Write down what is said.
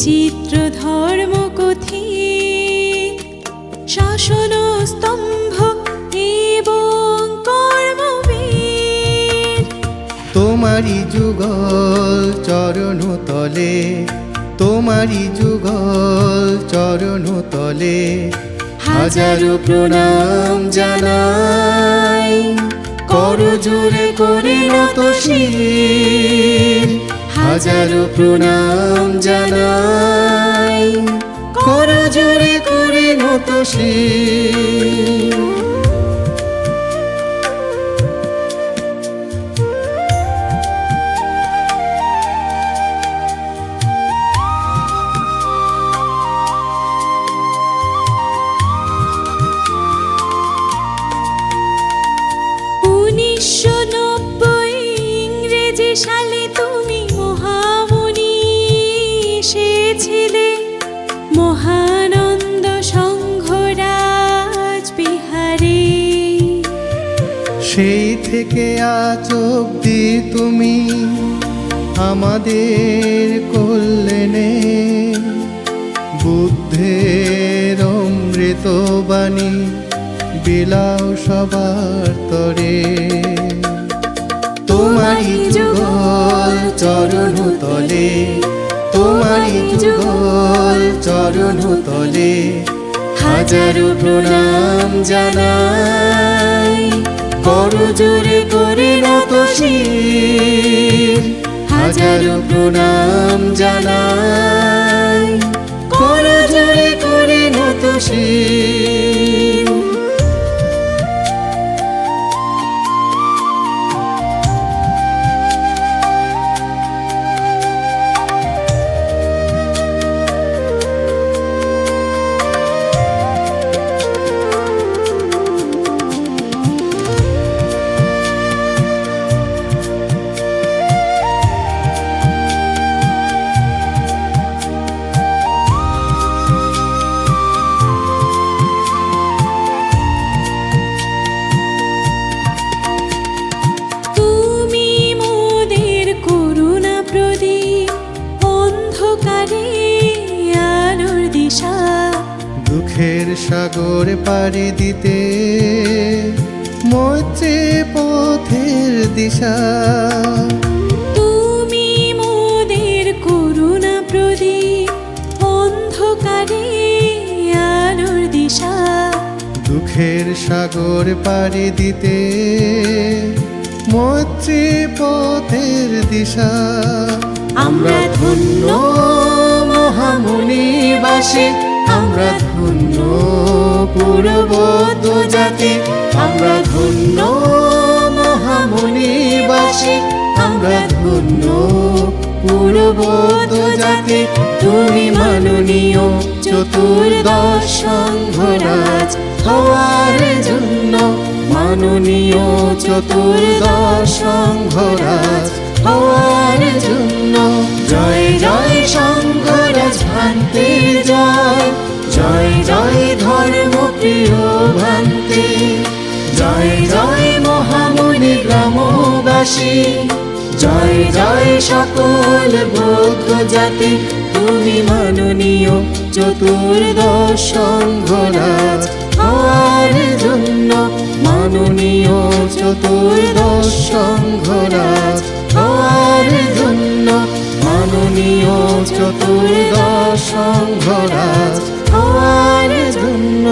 বিচিত্র ধর্ম কথি শাসন স্তম্ভ এবং কর্মবীর। তোমারি যুগল চরণ তলে, তোমারি যুগল চরণ তলে হাজারো প্রণাম জানাই। করজোড়ে করে নত শির, হাজারো প্রণাম জানাই। করজোড়ে করে নত শির। ইংরেজি সালে তুমি মহামুনি এসেছিলে মহানন্দ সংঘরাজ বিহারে। সেই থেকে আজ অবধি তুমি আমাদের কল্যাণে বুদ্ধের অমৃত বাণী বিলাও সবার তরে। তোমারি যুগল চরণ তলে, তোমারি যুগল চরণ তলে হাজারো প্রণাম জানাই। করজোড়ে করে নত শির, হাজারো প্রণাম জানাই। করজোড়ে করে নত শির। দুঃখের সাগর পাড়ি দিতে মৈত্রী পথের দিশা। তুমি মোদের করুণা প্রদীপ অন্ধকারে আলোর দিশা। দুঃখের সাগর পাড়ি দিতে মৈত্রী পথের দিশা। আমরা ধন্য মহামুনিবাসী, আমরা ধন্য পূর্ববর্ত জাতি। আমরা ধন্য মহামুনিবাসী, আমরা ধন্য পূর্ববর্ত জাতি। তুমি মাননীয় চতুর্দশ সংঘরাজ হওয়ার জন্য, মাননীয় চতুর্দশ সংঘরাজ হওয়ার জন্য। জয় জয় সংঘরাজ ভ্রান্তি জয়, জয় জয় ধর্মপ্রিয় ভ্রান্তি। জয় জয় মহামুনি গ্রামবাসী, জয় জয় সকল বৌদ্ধ জাতি। তুমি মাননীয় চতুর্দশ সংঘরাজ হওয়ার জন্য, মাননীয় চতুর্দশ সংঘরাজ হওয়ার জন্য, মাননীয় চতুর্দশ সংঘরাজ হওয়ার জন্য।